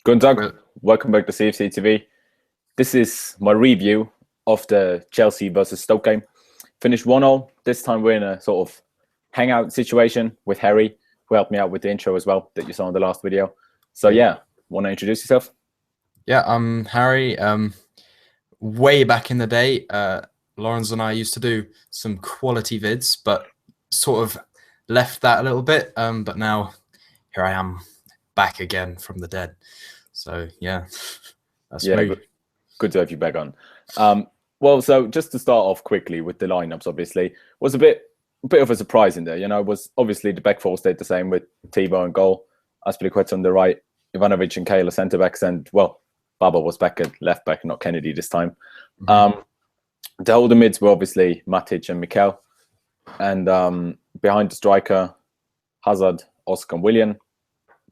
Good Doug, welcome back to CFC TV. This is my review of the Chelsea versus Stoke game. Finished 1-0. This time we're in a sort of hangout situation with Harry, who helped me out with the intro as well that you saw in the last video. So yeah, want to introduce yourself? Yeah, I'm Harry. Way back in the day, Lawrence and I used to do some quality vids, but sort of left that a little bit. But now here I am back again from the dead. So yeah, that's me. Good to have you back on. Well, so just to start off quickly with the lineups, obviously, was a bit of a surprise in there. You know, it was obviously the back four stayed the same with Tebow and goal, Azpilicueta on the right, Ivanovic and Kale centre backs, and well, Baba was back at left back, not Kennedy this time. The older mids were obviously Matic and Mikel, and behind the striker, Hazard, Oscar, and Willian,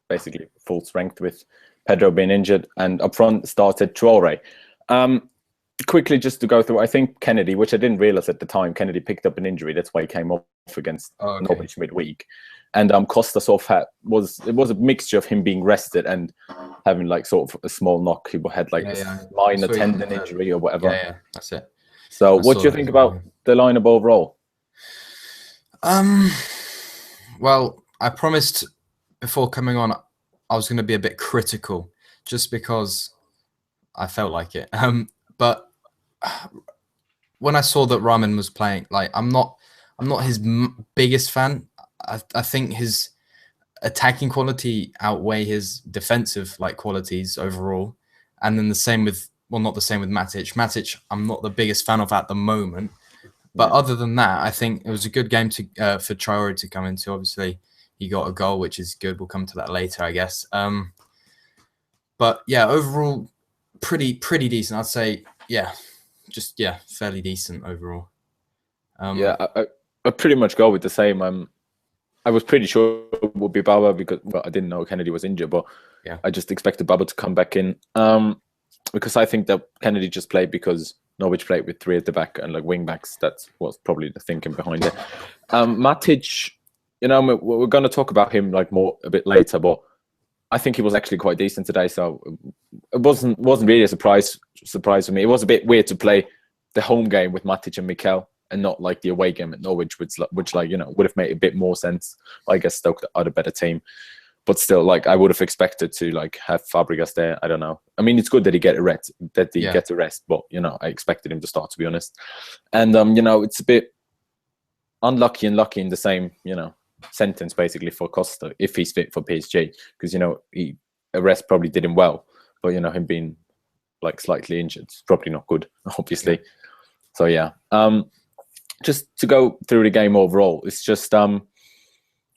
basically full strength with Pedro being injured, and up front started Traore. Quickly, just to go through, I think Kennedy, which I didn't realize at the time, Kennedy picked up an injury. That's why he came off against Norwich midweek. And Costa sort of was a mixture of him being rested and having like sort of a small knock. He had like minor tendon injury or whatever. Yeah, that's it. So what do you think about the lineup overall? Well, I promised before coming on I was going to be a bit critical just because I felt like it. But when I saw that Rahman was playing, like I'm not his biggest fan. I think his attacking quality outweigh his defensive qualities overall. And then the same with, well, not the same with Matic. Matic, I'm not the biggest fan of at the moment. But other than that, I think it was a good game for Traore to come into. Obviously, he got a goal, which is good. We'll come to that later, I guess. But yeah, overall, pretty decent. I'd say, fairly decent overall. I pretty much go with the same. I was pretty sure it would be Baba because I didn't know Kennedy was injured, but I just expected Baba to come back in because I think that Kennedy just played because Norwich played with three at the back and like wing backs. That's what's probably the thinking behind it. Matic, you know, we're going to talk about him like more a bit later, but I think he was actually quite decent today. So it wasn't really a surprise for me. It was a bit weird to play the home game with Matic and Mikel and not like the away game at Norwich, which like, you know, would have made a bit more sense. I guess Stoke are the better team, but still, like I would have expected to like have Fabregas there. I don't know. I mean, it's good that he gets a rest, but you know, I expected him to start, to be honest. And you know, it's a bit unlucky and lucky in the same, you know, sentence basically for Costa if he's fit for PSG, because you know a rest probably did him well, but you know him being like slightly injured is probably not good, obviously. So yeah, just to go through the game overall, it's just you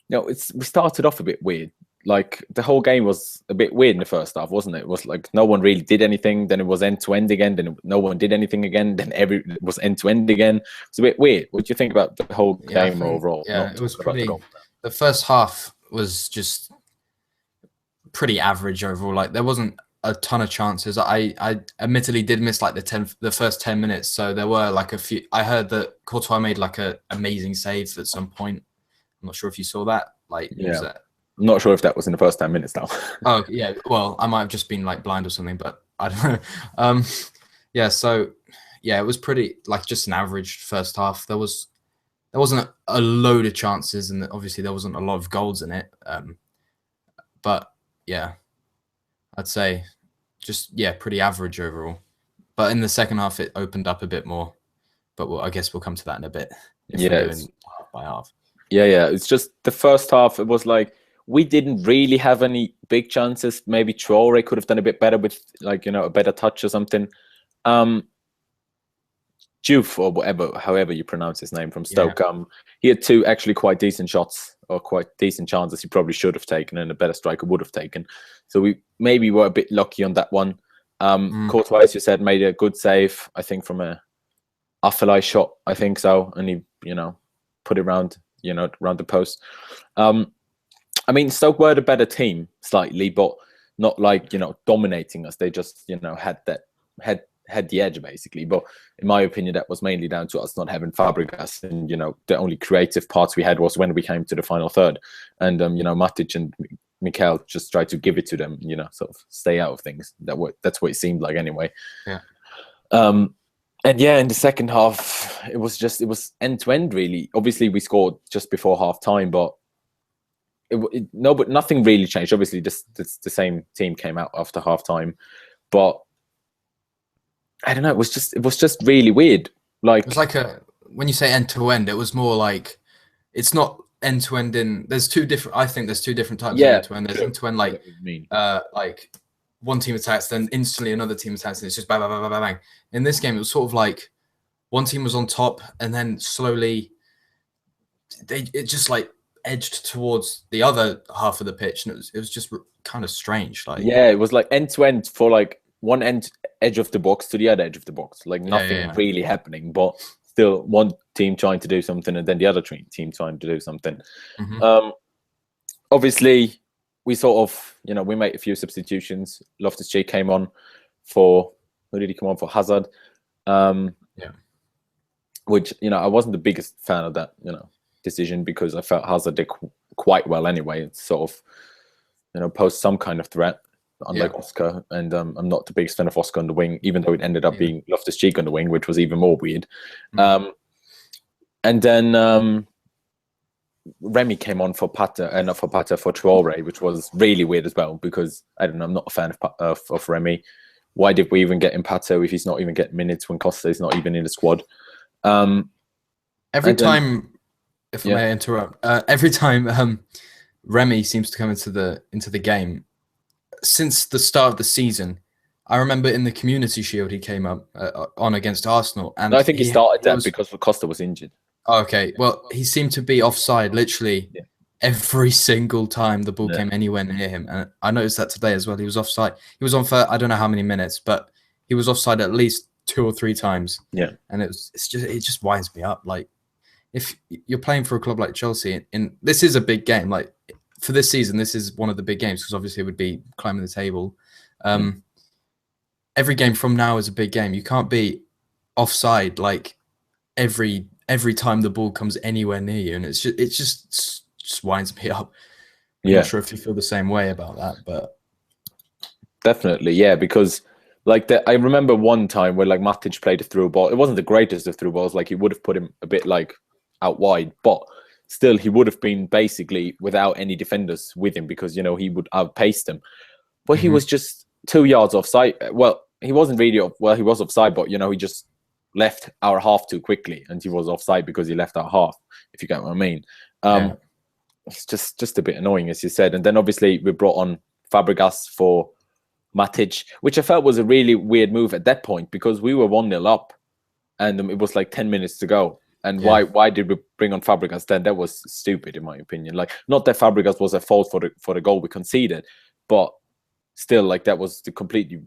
know, we started off a bit weird. Like the whole game was a bit weird in the first half, wasn't it? It was like no one really did anything. Then it was end to end again. Then no one did anything again. Then it was end to end again. It's a bit weird. What do you think about the whole game overall? Yeah, it was pretty. The first half was just pretty average overall. Like there wasn't a ton of chances. I admittedly did miss like the first 10 minutes. So there were like a few. I heard that Courtois made like an amazing save at some point. I'm not sure if you saw that. I'm not sure if that was in the first 10 minutes now. Oh yeah, well I might have just been like blind or something, but I don't know. Yeah, so yeah, it was pretty like just an average first half. There wasn't a load of chances, and obviously there wasn't a lot of goals in it. But yeah, I'd say just pretty average overall. But in the second half, it opened up a bit more. But I guess we'll come to that in a bit. Half by half. Yeah. It's just the first half. It was like we didn't really have any big chances. Maybe Traore could have done a bit better with like, you know, a better touch or something. Diouf or whatever, however you pronounce his name from Stoke. He had two actually quite decent shots or quite decent chances he probably should have taken and a better striker would have taken. So we maybe were a bit lucky on that one. Courtois, as you said, made a good save, I think, from a Afellay shot, I think so. And he, you know, put it around the post. I mean, Stoke were the better team slightly, but not like, you know, dominating us. They just, you know, had the edge basically. But in my opinion, that was mainly down to us not having Fabregas, and you know, the only creative parts we had was when we came to the final third, and you know, Matic and Mikel just tried to give it to them, you know, sort of stay out of things. That's what it seemed like anyway. Yeah. And yeah, in the second half, it was end to end really. Obviously, we scored just before half time, but but nothing really changed. Obviously, the same team came out after half time, but I don't know. It was just really weird. Like, it was like when you say end to end, it was more like it's not end to end in. There's two different. I think there's two different types of end to end. There's end to end like one team attacks, then instantly another team attacks, and it's just bang, bang, bang, bang, bang. In this game, it was sort of like one team was on top, and then slowly it just like edged towards the other half of the pitch, and it was just kind of strange. Like, yeah, it was like end to end for like one edge of the box to the other edge of the box, like nothing really happening, but still one team trying to do something, and then the other team trying to do something. Obviously, we sort of, you know, we made a few substitutions. Loftus-Cheek came on for, who did he come on for? Hazard. Which, you know, I wasn't the biggest fan of that, you know, decision, because I felt Hazard did quite well anyway. It's sort of, you know, posed some kind of threat, unlike Oscar. And I'm not the biggest fan of Oscar on the wing, even though it ended up being Loftus-Cheek on the wing, which was even more weird. And then Remy came on for Pata, and not for Pata, for Traore, which was really weird as well, because I don't know, I'm not a fan of Remy. Why did we even get in Pata if he's not even getting minutes when Costa is not even in the squad? Every time, if I may interrupt, every time Remy seems to come into the game since the start of the season. I remember in the Community Shield he came up on against Arsenal, and no, I think he started that because Costa was injured. Okay, well, he seemed to be offside literally every single time the ball came anywhere near him, and I noticed that today as well. He was offside. He was on for I don't know how many minutes, but he was offside at least 2 or 3 times. Yeah, and it just winds me up. Like, if you're playing for a club like Chelsea, and this is a big game. Like, for this season, this is one of the big games, because obviously it would be climbing the table. Every game from now is a big game. You can't be offside like every time the ball comes anywhere near you, and it just winds me up. I'm not sure if you feel the same way about that, but definitely, yeah. Because like I remember one time where like Matic played a through ball. It wasn't the greatest of through balls. Like, he would have put him a bit like out wide, but still he would have been basically without any defenders with him, because, you know, he would outpace them. But he was just 2 yards offside. Well, he wasn't really he was offside, but, you know, he just left our half too quickly, and he was offside because he left our half, if you get what I mean. It's just a bit annoying, as you said. And then obviously we brought on Fabregas for Matic, which I felt was a really weird move at that point, because we were 1-0 up, and it was like 10 minutes to go. And why did we bring on Fabregas then? That was stupid, in my opinion. Like, not that Fabregas was at fault for the goal we conceded, but still, like, that was the completely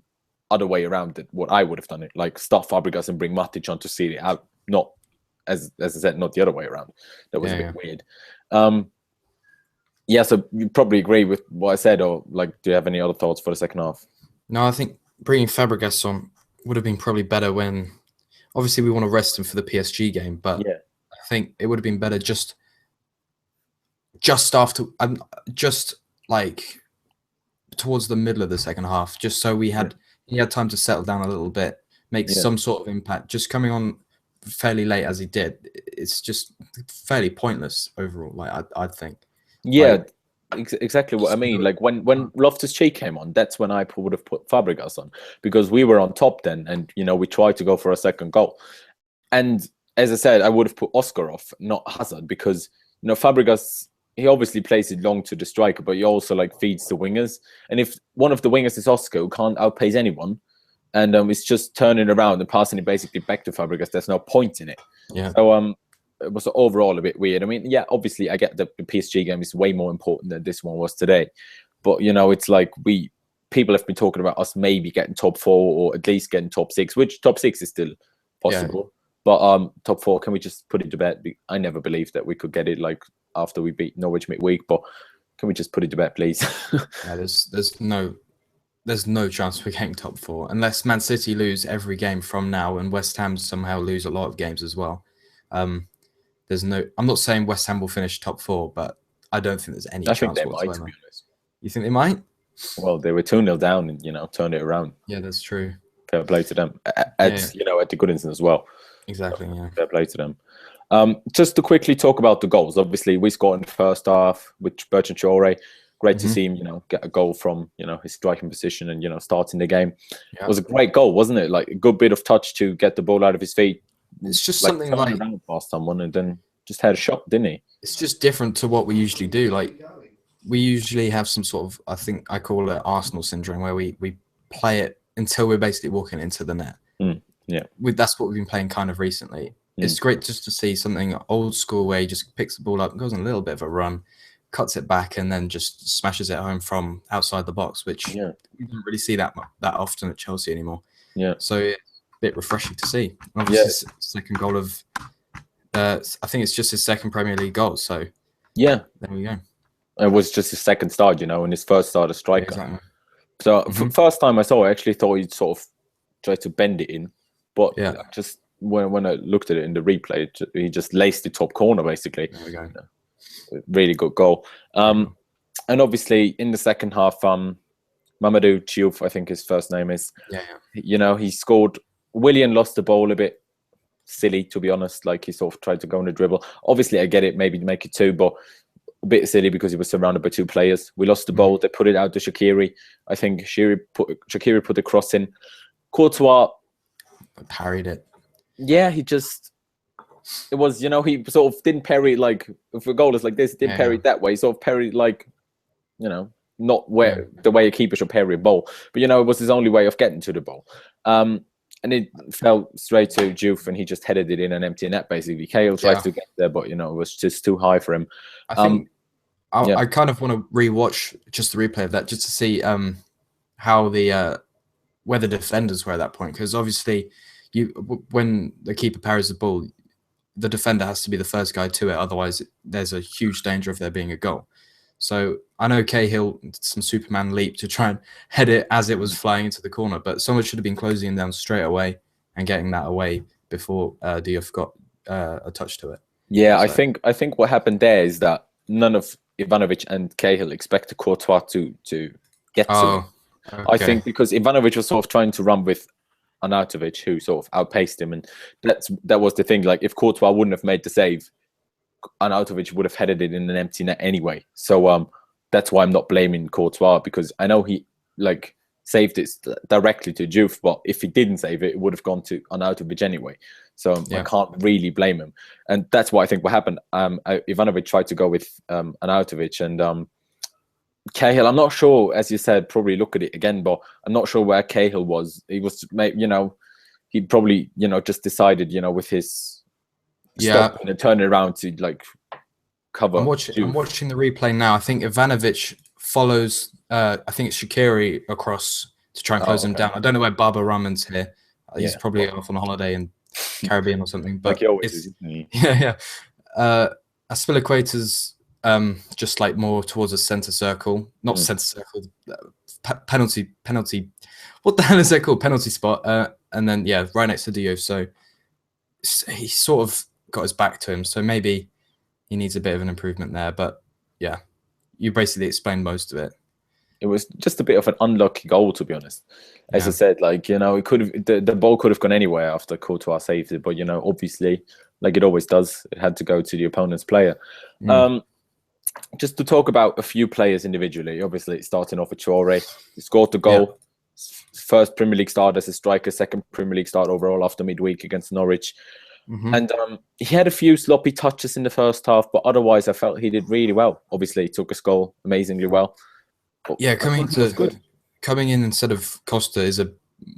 other way around it, what I would have done it. Like, stop Fabregas and bring Matic on to see it out. Not, as I said, not the other way around. That was a bit weird. So you probably agree with what I said, or like, do you have any other thoughts for the second half? No, I think bringing Fabregas on would have been probably better when, obviously we want to rest him for the PSG game, but I think it would have been better just after, just like towards the middle of the second half, just so he had time to settle down a little bit, make some sort of impact. Just coming on fairly late as he did, it's just fairly pointless overall. Like, I think. Yeah, exactly what I mean. Like, when Loftus-Cheek came on, that's when I would have put Fabregas on, because we were on top then, and, you know, we tried to go for a second goal. And as I said, I would have put Oscar off, not Hazard, because, you know, Fabregas, he obviously plays it long to the striker, but he also like feeds the wingers. And if one of the wingers is Oscar, who can't outpace anyone, and it's just turning around and passing it basically back to Fabregas, there's no point in it. Yeah. So it was overall a bit weird. I mean, yeah, obviously I get that the PSG game is way more important than this one was today, but, you know, it's like people have been talking about us maybe getting top 4 or at least getting top 6, which top 6 is still possible. But top 4, can we just put it to bed? I never believed that we could get it like after we beat Norwich midweek, but can we just put it to bed, please? Yeah, there's no chance we're getting top 4 unless Man City lose every game from now and West Ham somehow lose a lot of games as well. I'm not saying West Ham will finish top 4, but I don't think there's any chance whatsoever. Might, to be honest. You think they might? Well, they were 2-0 down and, you know, turned it around. Yeah, that's true. Fair play to them. You know, at the Goodison as well. Exactly, yeah. Fair play to them. Just to quickly talk about the goals. Obviously, we scored in the first half with Bertrand Traore. Great to see him, you know, get a goal from, you know, his striking position and, you know, starting the game. It was a great goal, wasn't it? Like a good bit of touch to get the ball out of his feet. It's just like, something like around past someone and then just had a shot, didn't he? It's just different to what we usually do. Like we usually have some sort of, I think I call it Arsenal syndrome, where we play it until we're basically walking into the net. Yeah, that's what we've been playing kind of recently. It's great just to see something old school where he just picks the ball up, goes on a little bit of a run, cuts it back, and then just smashes it home from outside the box, which we don't really see that often at Chelsea anymore. Yeah. So it's a bit refreshing to see. Obviously, second goal of, I think it's just his second Premier League goal. So yeah, there we go. It was just his second start, you know, and his first start as striker. Exactly. So for the first time I saw, I actually thought he'd sort of try to bend it in, but just when I looked at it in the replay, he just laced the top corner basically. There we go. Really good goal. And obviously in the second half, Mamadou Diouf, I think his first name is. You know, he scored. Willian lost the ball a bit silly, to be honest. Like he sort of tried to go on a dribble. Obviously, I get it, maybe make it 2, but a bit silly because he was surrounded by 2 players. We lost the ball. They put it out to Shaqiri. I think Shaqiri put the cross in. Courtois parried it. Yeah, it was, you know, he sort of didn't parry like, if a goal is like this, didn't parry it that way. He sort of parried like, you know, not where the way a keeper should parry a ball. But, you know, it was his only way of getting to the ball. And it fell straight to Diouf and he just headed it in an empty net, basically. Cahill tries to get there, but, you know, it was just too high for him. I think I kind of want to rewatch just the replay of that just to see how where the defenders were at that point. Because obviously, when the keeper parries the ball, the defender has to be the first guy to it. Otherwise, there's a huge danger of there being a goal. So I know Cahill did some Superman leap to try and head it as it was flying into the corner, but someone should have been closing him down straight away and getting that away before Diouf got a touch to it. Yeah, so. I think what happened there is that none of Ivanovic and Cahill expected Courtois to get to him. Okay. I think because Ivanovic was sort of trying to run with Arnautovic, who sort of outpaced him, and that was the thing. Like if Courtois wouldn't have made the save, Arnautovic would have headed it in an empty net anyway. So that's why I'm not blaming Courtois, because I know he like saved it directly to Diouf, but if he didn't save it, it would have gone to Arnautovic anyway. So I can't really blame him, and that's what I think what happened. Ivanovic tried to go with Arnautovic, and Cahill, I'm not sure, as you said, probably look at it again, but I'm not sure where Cahill was. He was, you know, he probably, you know, just decided, you know, with his stop and turn it around to like cover. I'm watching the replay now. I think Ivanovic follows, I think it's Shaqiri across to try and close him down. I don't know where Baba Rahman's here. He's probably off on holiday in Caribbean or something. But like he always is, isn't he? Aspilicueta's just like more towards a center circle, not center circle, penalty. What the hell is that called? Penalty spot. And then right next to Diouf. So he sort of got his back to him. So maybe he needs a bit of an improvement there. But yeah, you basically explained most of it. It was just a bit of an unlucky goal, to be honest. As I said, like, you know, it could have the ball could have gone anywhere after Courtois saved it, but you know, obviously, like it always does, it had to go to the opponent's player. Just to talk about a few players individually, obviously starting off with Traore, he scored the goal, first Premier League start as a striker, second Premier League start overall after midweek against Norwich. And he had a few sloppy touches in the first half, but otherwise I felt he did really well. Obviously, he took a goal amazingly well. But coming in instead of Costa is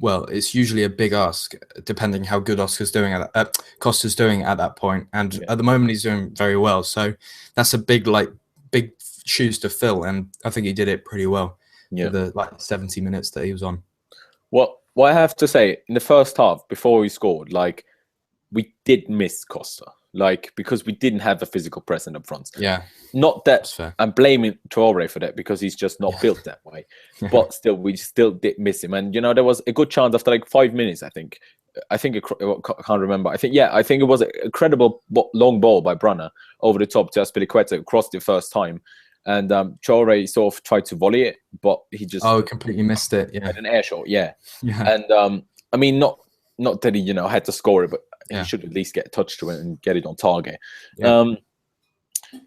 it's usually a big ask, depending how good Costa's doing at that point. And at the moment, he's doing very well. So that's a big shoes to fill, and I think he did it pretty well for the 70 minutes that he was on. What I have to say, in the first half, before he scored, like we did miss Costa, like because we didn't have a physical presence up front. Not that I'm blaming Traore for that, because he's just not built that way. But still, we still did miss him. And you know, there was a good chance after like 5 minutes. I can't remember. I think it was an incredible long ball by Brunner over the top to Aspilicueta, crossed it first time, and Traore sort of tried to volley it, but he just completely missed it. Yeah, had an air shot. Yeah, yeah. And I mean, not that he had to score it, but he should at least get a touch to it and get it on target. Yeah.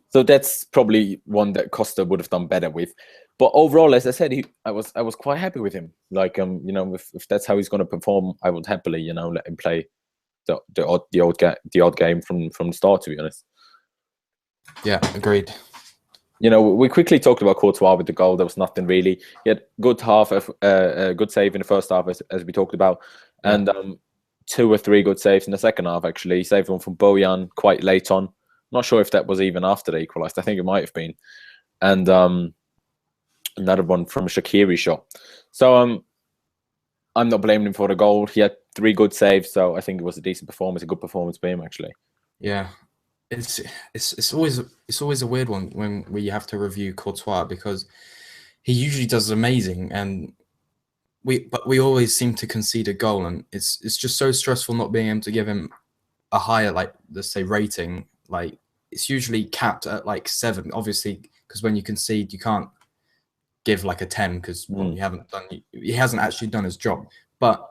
So that's probably one that Costa would have done better with. But overall, as I said, I was quite happy with him. Like if that's how he's going to perform, I would happily let him play the odd game from the start. To be honest. Yeah, agreed. We quickly talked about Courtois with the goal. There was nothing really. He had good good save in the first half, as we talked about, and 2 or 3 good saves in the second half. Actually, he saved one from Bojan quite late on. Not sure if that was even after they equalised. I think it might have been, and another one from a Shaqiri shot. So I'm not blaming him for the goal. He had 3 good saves, so I think it was a decent performance, a good performance by him actually. Yeah. It's always a weird one when you have to review Courtois, because he usually does amazing, and we always seem to concede a goal, and it's just so stressful not being able to give him a higher, like, let's say, rating. Like, it's usually capped at like 7, obviously, because when you concede you can't give like a 10 because he hasn't actually done his job. But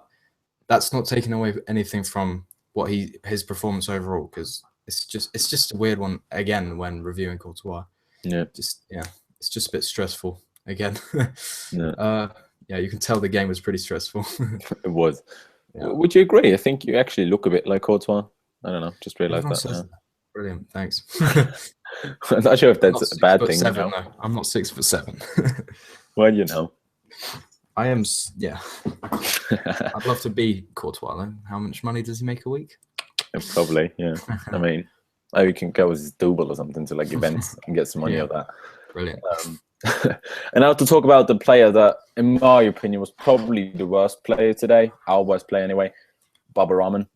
that's not taking away anything from what his performance overall, because it's just a weird one again when reviewing Courtois. Yeah. It's just a bit stressful again. Yeah. You can tell the game was pretty stressful. It was. Yeah. Would you agree? I think you actually look a bit like Courtois. I don't know. Just realised that. Brilliant. Thanks. I'm not sure if that's a bad thing. No, I'm not 6'7". Well, I am. Yeah. I'd love to be Courtois though. How much money does he make a week? Probably, yeah. I mean, maybe you can go as double or something to like events and get some money out of that. Brilliant. And now to talk about the player that, in my opinion, was probably the worst player today, our worst player anyway, Baba Rahman.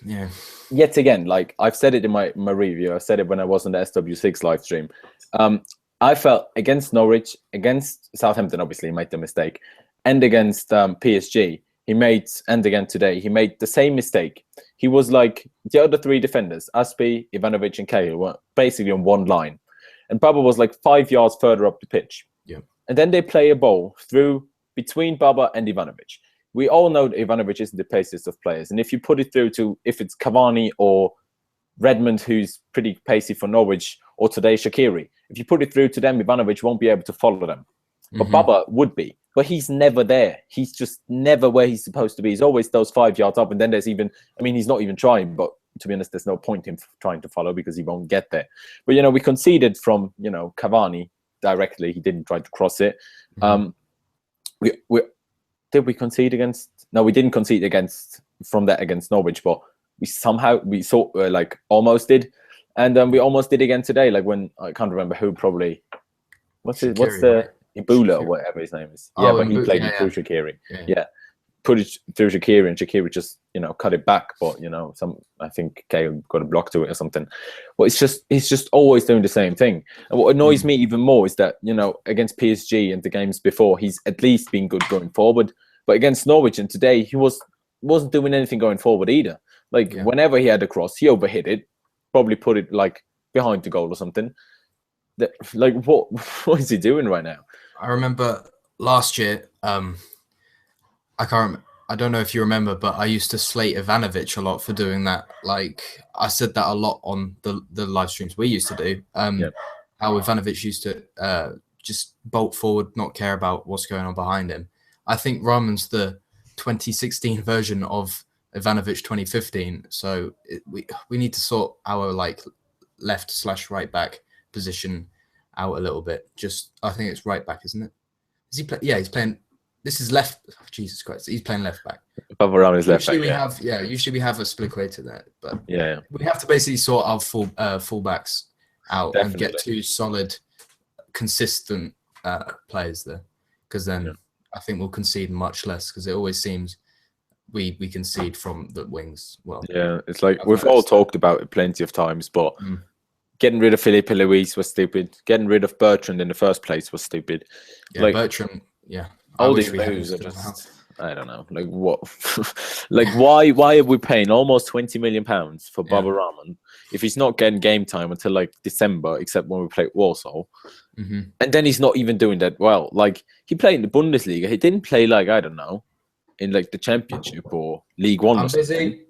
Yeah. Yet again, like I've said it in my review, I said it when I was on the SW6 live stream. I felt against Norwich, against Southampton, obviously he made the mistake, and against PSG, and again today, he made the same mistake. He was like the other 3 defenders, Aspi, Ivanovic, and Cahill, were basically on one line. And Baba was like 5 yards further up the pitch. Yeah. And then they play a ball through between Baba and Ivanovic. We all know that Ivanovic isn't the paciest of players. And if you put it through to, if it's Cavani or Redmond, who's pretty pacey for Norwich, or today Shaqiri, if you put it through to them, Ivanovic won't be able to follow them. But Baba would be. But he's never there. He's just never where he's supposed to be. He's always those 5 yards up. And then there's even, I mean, he's not even trying. But to be honest, there's no point in trying to follow because he won't get there. But, we conceded from, Cavani directly. He didn't try to cross it. Did we concede against? No, we didn't concede against Norwich. But we almost did. And we almost did again today. Like when, I can't remember who, probably. What's the... Ibula or whatever his name is. Yeah, but he played it through Shaqiri. Yeah. Put it through Shaqiri, and Shaqiri just, cut it back. But, I think Cahill got a block to it or something. But he's just always doing the same thing. And what annoys me even more is that, against PSG and the games before, he's at least been good going forward. But against Norwich and today, he wasn't doing anything going forward either. Like, whenever he had a cross, he overhit it, probably put it, like, behind the goal or something. What is he doing right now? I remember last year, I don't know if you remember, but I used to slate Ivanovic a lot for doing that. Like, I said that a lot on the live streams we used to do. How Ivanovic used to just bolt forward, not care about what's going on behind him. I think Rahman's the 2016 version of Ivanovic 2015. So we need to sort our left/right back position out a little bit. I think it's right back, isn't it? Is he play? Yeah, he's playing. This is left. Oh, Jesus Christ, he's playing left back. Above around his left back. Usually we have a split there, but yeah, we have to basically sort our fullbacks out and get 2 solid, consistent players there, because then I think we'll concede much less, because it always seems we concede from the wings. Well, yeah, it's like we've all talked about it plenty of times, but. Getting rid of Felipe Luis was stupid. Getting rid of Bertrand in the first place was stupid. Yeah, Bertrand. Yeah, all these moves are I don't know. Like what? Like why are we paying almost £20 million for Baba Rahman if he's not getting game time until like December, except when we play Warsaw, and then he's not even doing that well. Like he played in the Bundesliga. He didn't play like, I don't know, in like the Championship or League One. I'm busy.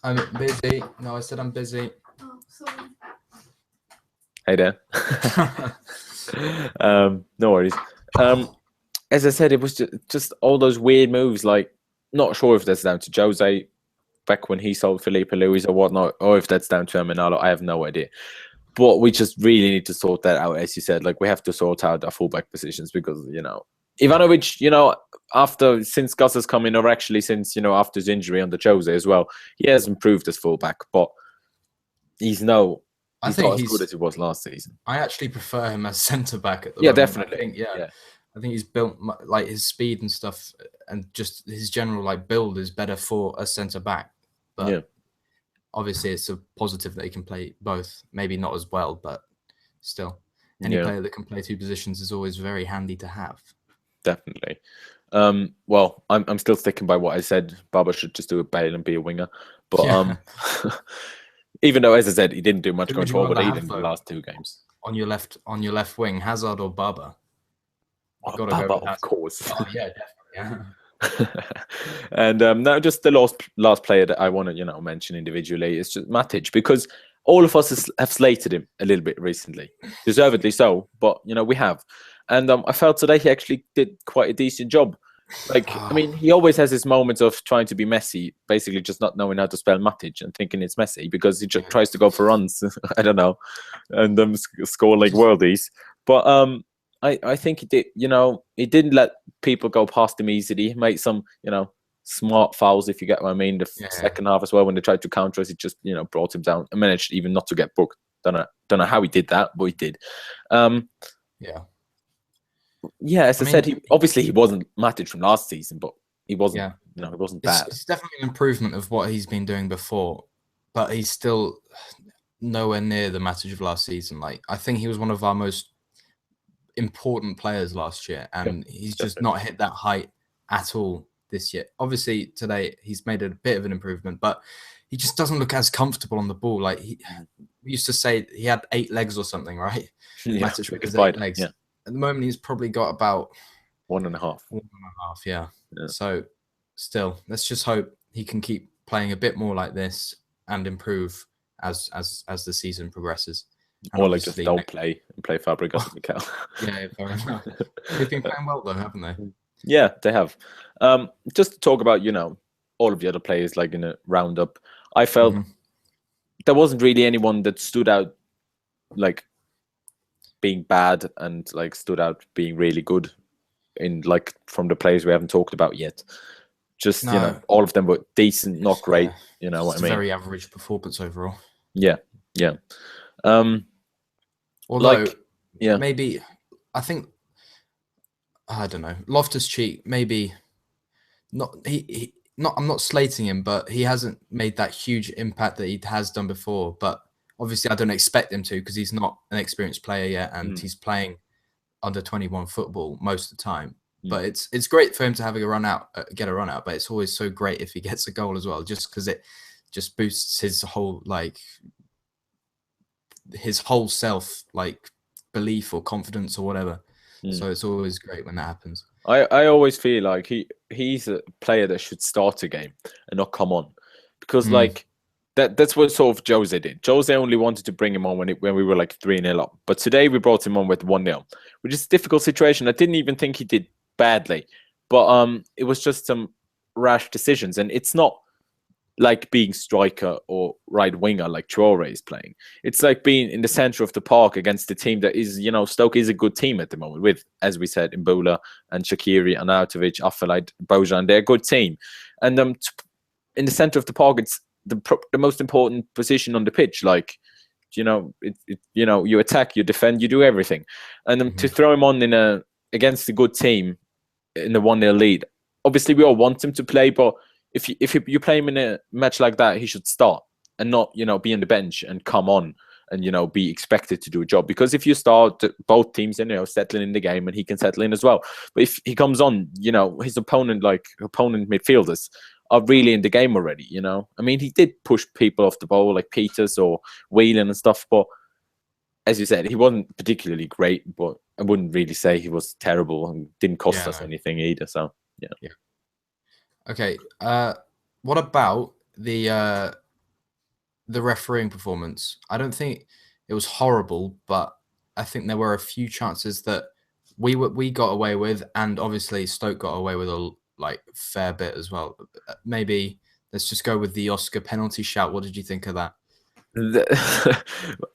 I'm busy. No, I said I'm busy. Oh, sorry. Hey there. No worries. As I said, it was just all those weird moves. Like, not sure if that's down to Jose back when he sold Felipe Luis or whatnot, or if that's down to Eminalo. I have no idea. But we just really need to sort that out, as you said. Like, we have to sort out our fullback positions because, you know, Ivanovic, you know, since Gus has come in, or actually since, you know, after his injury under Jose as well, he has improved as fullback, but he's not as good as he was last season. I actually prefer him as centre back at the moment. Definitely. I think he's built, like, his speed and stuff, and just his general like build is better for a centre back. But obviously, it's a positive that he can play both. Maybe not as well, but still, any player that can play two positions is always very handy to have. Definitely. Well, I'm still sticking by what I said. Baba should just do a Bale and be a winger. But even though, as I said, he didn't do much going forward either in the last two games. On your left wing, Hazard or Baba? Oh, Baba, of course. Oh, yeah, definitely. And now just the last player that I want to, you know, mention individually is just Matic, because all of us have slated him a little bit recently, deservedly so. But you know, we have, and I felt today he actually did quite a decent job. Like, I mean, he always has his moments of trying to be Messi, basically just not knowing how to spell Matic and thinking it's Messi because he just tries to go for runs. I don't know, and score like worldies. But I think he did. You know, he didn't let people go past him easily. He made some, you know, smart fouls, if you get what I mean. The second half as well, when they tried to counter us, he just, you know, brought him down and managed even not to get booked. Don't know how he did that, but he did. Yeah, as I said, he wasn't Matic from last season, but he wasn't. You know, it wasn't bad. It's definitely an improvement of what he's been doing before, but he's still nowhere near the Matic of last season. Like, I think he was one of our most important players last year, and he's just not hit that height at all this year. Obviously, today he's made a bit of an improvement, but he just doesn't look as comfortable on the ball. Like, we used to say he had 8 legs or something, right? Matic with his 8 legs. Yeah. At the moment, he's probably got about 1.5. 1.5, yeah. So, still, let's just hope he can keep playing a bit more like this and improve as the season progresses. And or like just don't play and play Fabregas and Mikel. Yeah, fair enough. They've been playing well though, haven't they? Yeah, they have. Just to talk about, you know, all of the other players, like in a roundup, I felt there wasn't really anyone that stood out like being bad and like stood out being really good in like from the players we haven't talked about yet. Just you know, all of them were decent, not great. You know what I mean? Very average performance overall. Yeah. Although, maybe I think I don't know. Loftus-Cheek, maybe not. He not. I'm not slating him, but he hasn't made that huge impact that he has done before. But obviously, I don't expect him to because he's not an experienced player yet, and he's playing under 21 football most of the time. But it's great for him to have a run out, get a run out. But it's always so great if he gets a goal as well, just because it just boosts his whole self belief or confidence or whatever. So it's always great when that happens. I always feel like he's a player that should start a game and not come on, because like that's what sort of Jose did. Jose only wanted to bring him on when we were like 3-0 up, but today we brought him on with 1-0, which is a difficult situation. I didn't even think he did badly, but it was just some rash decisions, and it's not like being striker or right winger like Traore is playing. It's like being in the center of the park against the team that is, you know, Stoke is a good team at the moment with, as we said, Mbula and Shaqiri, Arnautovic, Afellay, Bojan. They're a good team. And in the center of the park, it's the most important position on the pitch. Like, you know, you know, you attack, you defend, you do everything. And to throw him on against a good team in the 1-0 lead, obviously we all want him to play, but if you play him in a match like that, he should start and not, you know, be on the bench and come on and be expected to do a job. Because if you start both teams in, settling in the game, and he can settle in as well. But if he comes on, his opponent midfielders are really in the game already. I mean, he did push people off the ball like Peters or Whelan and stuff, but as you said, he wasn't particularly great. But I wouldn't really say he was terrible, and didn't cost us anything either. So yeah. Okay. What about the refereeing performance? I don't think it was horrible, but I think there were a few chances that we got away with, and obviously Stoke got away with a fair bit as well. Maybe let's just go with the Oscar penalty shout. What did you think of that?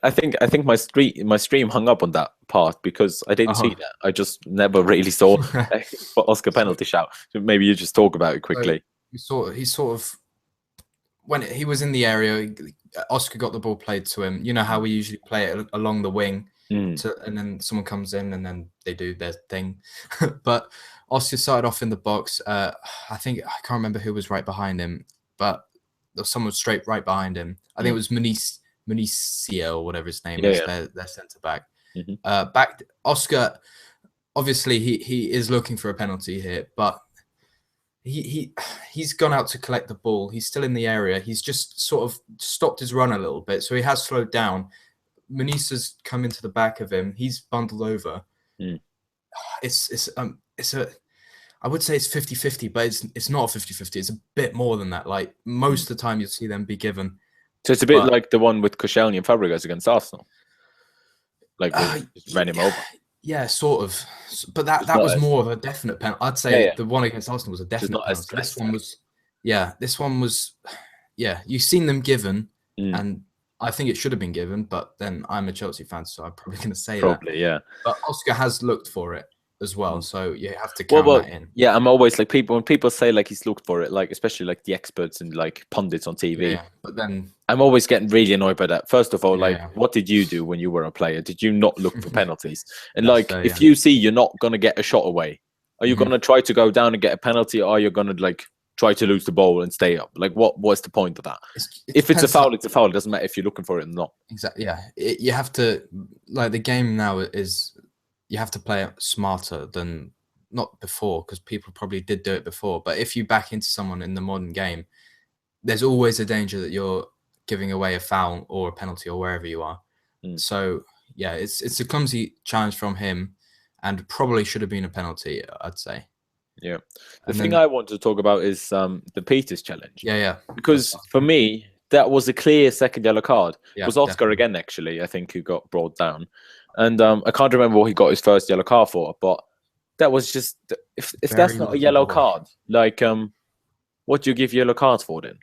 I think my stream hung up on that part because I didn't see that. I just never really saw Oscar penalty shout. So maybe you just talk about it quickly. So he sort of, when he was in the area, Oscar got the ball played to him. You know how we usually play it along the wing, and then someone comes in and then they do their thing. But Oscar started off in the box. I can't remember who was right behind him, but someone was straight right behind him. I think it was Municio or whatever his name is. Their centre back. Back Oscar. Obviously, he is looking for a penalty here, but he's gone out to collect the ball. He's still in the area. He's just sort of stopped his run a little bit, so he has slowed down. Munisa's come into the back of him. He's bundled over. I would say it's 50-50, but it's not 50-50. It's a bit more than that. Like most of the time, you'll see them be given. So it's a bit like the one with Koscielny and Fabregas against Arsenal. Like just ran him over. Yeah, sort of. But that was more of a definite penalty. I'd say the one against Arsenal was a definite penalty. This one was, you've seen them given, and I think it should have been given. But then I'm a Chelsea fan, so I'm probably going to say that. But Oscar has looked for it as well, so you have to count that in. Yeah, I'm always like when people say like he's looked for it, like especially like the experts and like pundits on TV. Yeah, but then I'm always getting really annoyed by that. First of all, what did you do when you were a player? Did you not look for penalties? And if you see you're not gonna get a shot away, are you gonna try to go down and get a penalty, or are you gonna try to lose the ball and stay up? Like what's the point of that? If it's a foul, it's a foul. It doesn't matter if you're looking for it or not. Exactly. Yeah, you have to the game now is you have to play it smarter than not before, because people probably did do it before. But if you back into someone in the modern game, there's always a danger that you're giving away a foul or a penalty or wherever you are. So yeah, it's a clumsy challenge from him, and probably should have been a penalty, I'd say. Yeah. The thing I want to talk about is the Peters challenge. Yeah. Because for me, that was a clear second yellow card. It was Oscar again, actually, I think, who got brought down. And I can't remember what he got his first yellow card for, but that was just, if that's not a yellow card, what do you give yellow cards for then?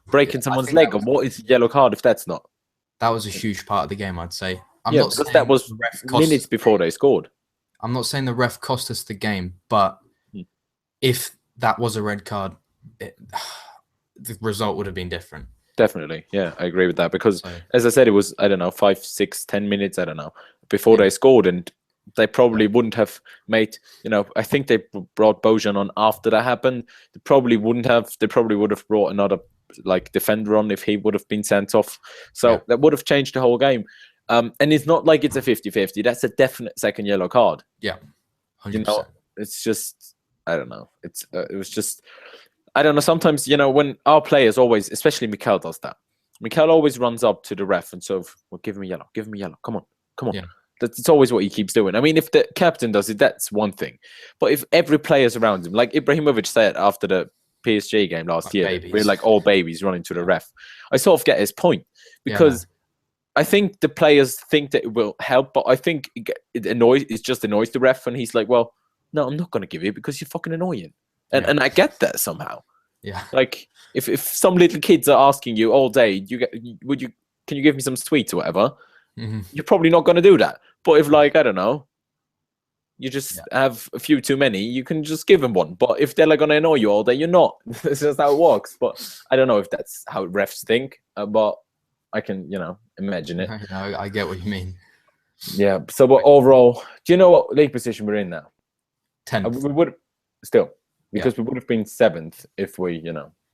Breaking someone's leg, and what is a yellow card if that's not? That was a huge part of the game, I'd say. Because that was minutes before they scored. I'm not saying the ref cost us the game, but if that was a red card, the result would have been different. Definitely. Yeah, I agree with that. Because, as I said, it was, 5, 6, 10 minutes, before they scored. And they probably wouldn't have made, I think they brought Bojan on after that happened. They probably would have brought another defender on if he would have been sent off. So that would have changed the whole game. And it's not like it's a 50-50. That's a definite second yellow card. Yeah. 100%. It's just, I don't know. It was just, I don't know. Sometimes, when our players always, especially Mikel does that. Mikel always runs up to the ref and sort of, well, give him a yellow. Come on. Yeah. That's always what he keeps doing. I mean, if the captain does it, that's one thing. But if every player's around him, like Ibrahimovic said after the PSG game last year, we're like all babies running to the ref. I sort of get his point, because I think the players think that it will help, but I think it just annoys the ref, and he's like, well, no, I'm not going to give you because you're fucking annoying. And I get that somehow. Yeah. Like if some little kids are asking you all day, can you give me some sweets or whatever? You're probably not going to do that. But if I don't know, you just have a few too many, you can just give them one. But if they're going to annoy you all day, you're not. That's just how it works. But I don't know if that's how refs think. But I can, imagine it. I get what you mean. Yeah. So, but overall, do you know what league position we're in now? 10th. We would still, because we would have been 7th if we,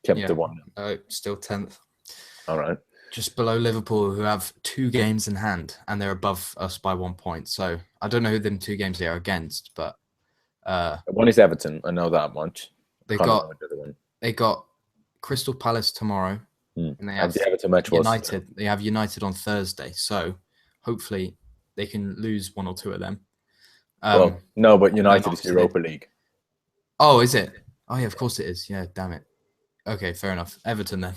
kept the one. Still 10th. All right. just below Liverpool, who have 2 games in hand, and they're above us by 1 point. So I don't know who them 2 games they are against, but one is Everton. I know that much. They got Crystal Palace tomorrow, and they have the Everton match United. They have United on Thursday, so hopefully they can lose 1 or 2 of them. Well, no, but United is Europa League. Oh, is it? Oh, yeah, of course it is. Yeah, damn it. Okay, fair enough. Everton then.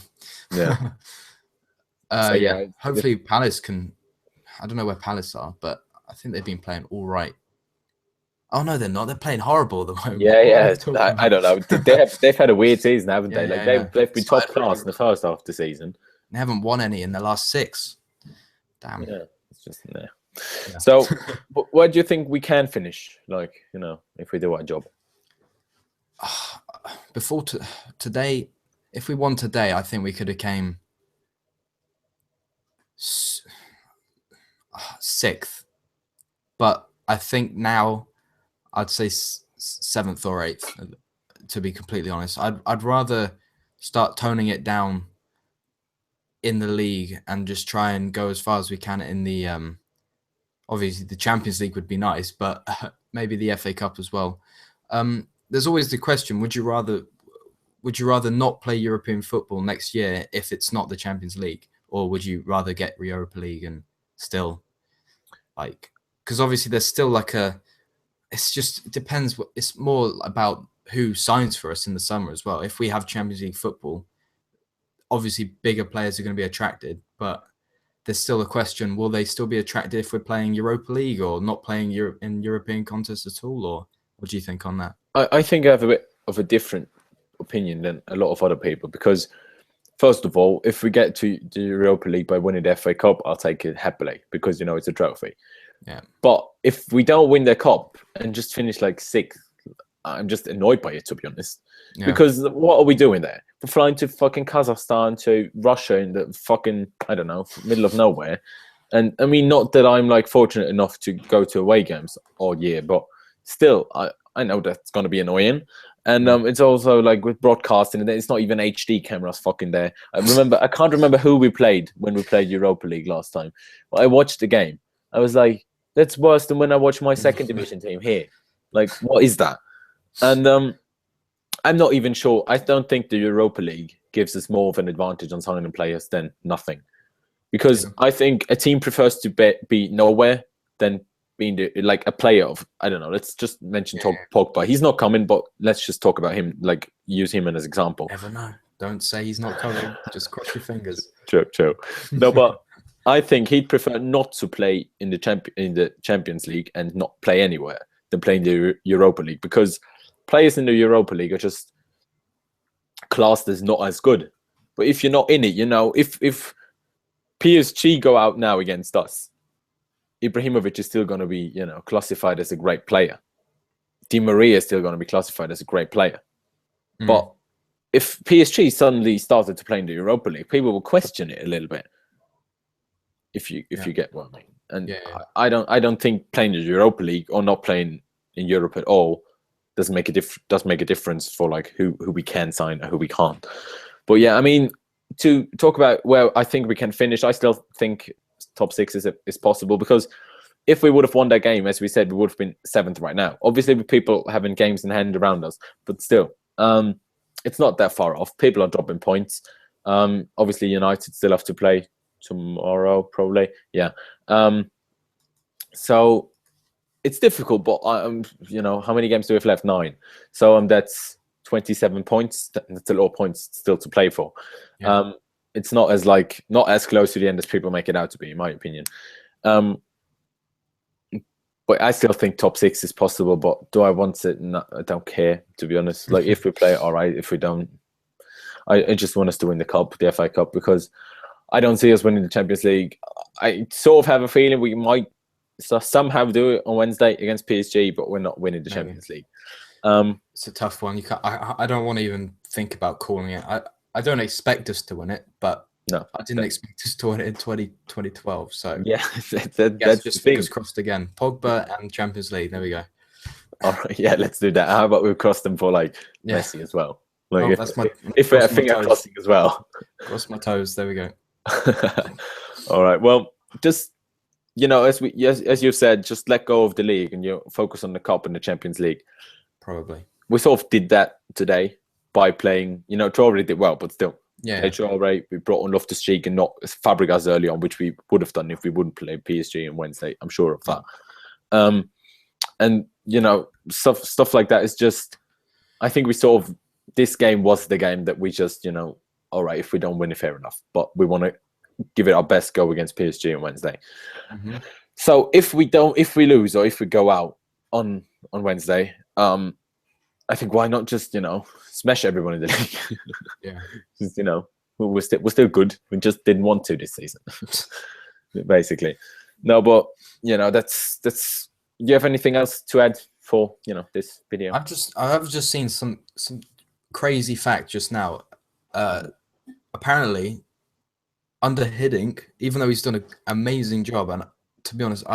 Yeah. Yeah. Hopefully Palace can. I don't know where Palace are, but I think they've been playing all right. Oh no, they're not. They're playing horrible at the moment. Yeah. I don't know. They've had a weird season, haven't they? They've been top class in the first half of the season. They haven't won any in the last 6. Damn. Yeah, it's just yeah. So, where do you think we can finish? Like, if we do our job. Before today, if we won today, I think we could have came 6th. But I think now I'd say 7th or 8th. To be completely honest, I'd rather start toning it down in the league and just try and go as far as we can in the obviously the Champions League would be nice, but maybe the FA Cup as well. There's always the question: would you rather not play European football next year if it's not the Champions League, or would you rather get Europa League and still because obviously there's still it depends. It's more about who signs for us in the summer as well. If we have Champions League football, obviously bigger players are going to be attracted, but there's still a question: will they still be attracted if we're playing Europa League or not playing in European contests at all? Or what do you think on that? I think I have a bit of a different opinion than a lot of other people, because first of all, if we get to the Europa League by winning the FA Cup, I'll take it happily, because it's a trophy. Yeah. But if we don't win the cup and just finish 6th, I'm just annoyed by it, to be honest. Yeah. Because what are we doing there? We're flying to fucking Kazakhstan, to Russia in the fucking, I don't know, middle of nowhere. And I mean, not that I'm fortunate enough to go to away games all year, but still, I know that's going to be annoying. And it's also with broadcasting, it's not even HD cameras fucking there. I can't remember who we played when we played Europa League last time. But I watched the game. I was like, that's worse than when I watched my second division team here. What is that? And I'm not even sure. I don't think the Europa League gives us more of an advantage on signing players than nothing. Because I think a team prefers to be nowhere than being a player of, I don't know, let's just mention Pogba. He's not coming, but let's just talk about him, use him as an example. Never know. Don't say he's not coming. Just cross your fingers. True. No, but I think he'd prefer not to play in the Champions League and not play anywhere than playing the Europa League, because players in the Europa League are just classed as not as good. But if you're not in it, if PSG go out now against us, Ibrahimovic is still going to be, classified as a great player. Di Maria is still going to be classified as a great player. But if PSG suddenly started to play in the Europa League, people will question it a little bit. If you get what I mean. And I don't think playing the Europa League or not playing in Europe at all does make a difference for who we can sign or who we can't. But yeah, I mean, to talk about where I think we can finish, I still think top 6 is possible, because if we would have won that game, as we said, we would have been 7th right now. Obviously, with people having games in hand around us, but still, it's not that far off. People are dropping points. Obviously, United still have to play tomorrow, probably. Yeah. So it's difficult, but how many games do we have left? 9. So that's 27 points. That's a lot of points still to play for. Yeah. It's not as close to the end as people make it out to be, in my opinion. But I still think top 6 is possible. But do I want it? No, I don't care, to be honest. If we play, all right. If we don't, I just want us to win the cup, the FA Cup, because I don't see us winning the Champions League. I sort of have a feeling we might somehow do it on Wednesday against PSG, but we're not winning the Champions League. It's a tough one. You can't. I don't want to even think about calling it. I don't expect us to win it, but no, I didn't expect us to win it in 2012. So yeah, that's just fingers crossed again. Pogba and Champions League. There we go. All right, yeah, let's do that. How about we cross them for Messi as well? If we're finger crossing as well. Cross my toes. There we go. All right. Well, just as you've said, just let go of the league and you focus on the cup and the Champions League. Probably. We sort of did that today by playing. Traore did well, but still. Yeah. Traore, we brought on Loftus-Cheek and not Fabregas early on, which we would have done if we wouldn't play PSG on Wednesday. I'm sure of that. And stuff like that is just. I think we sort of this game was the game that we just all right, if we don't win it, fair enough, but we want to give it our best go against PSG on Wednesday. Mm-hmm. So if we lose or if we go out on Wednesday, I think why not just smash everyone in the league? Yeah, just, we're still good. We just didn't want to this season, basically. No, but that's. Do you have anything else to add for this video? I've just seen some crazy fact just now. Apparently, under Hiddink, even though he's done an amazing job, and to be honest,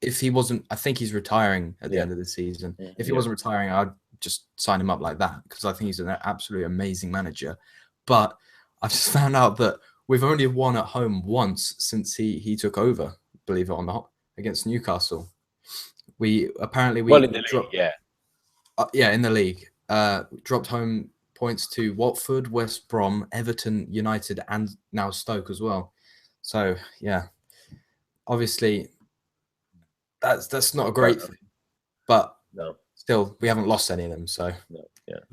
if he wasn't, I think he's retiring at the end of the season. If he wasn't retiring, I'd just sign him up like that because I think he's an absolutely amazing manager. But I've just found out that we've only won at home once since he took over, believe it or not, against Newcastle. We in the dropped, league, in the league, dropped home points to Watford, West Brom, Everton, United, and now Stoke as well. So yeah, obviously that's not a great thing, but no, still we haven't lost any of them. So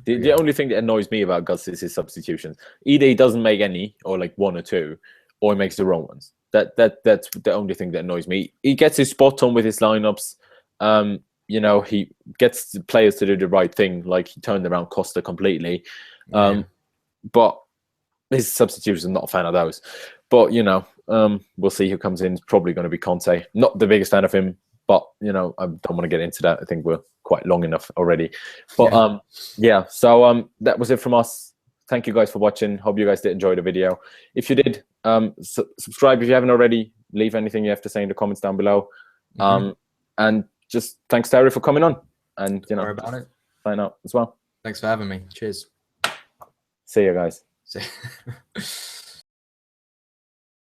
the only thing that annoys me about Gus is his substitutions. Either he doesn't make any, or like one or two, or he makes the wrong ones. That's the only thing that annoys me. He gets his spot on with his lineups. He gets the players to do the right thing, like he turned around Costa completely. But his substitutions, I'm not a fan of those. But, we'll see who comes in. It's probably going to be Conte. Not the biggest fan of him, but, I don't want to get into that. I think we're quite long enough already. But, so that was it from us. Thank you guys for watching. Hope you guys did enjoy the video. If you did, subscribe if you haven't already. Leave anything you have to say in the comments down below. And just thanks to Harry for coming on, and Don't worry about it. Sign out as well. Thanks for having me. Cheers. See you guys. See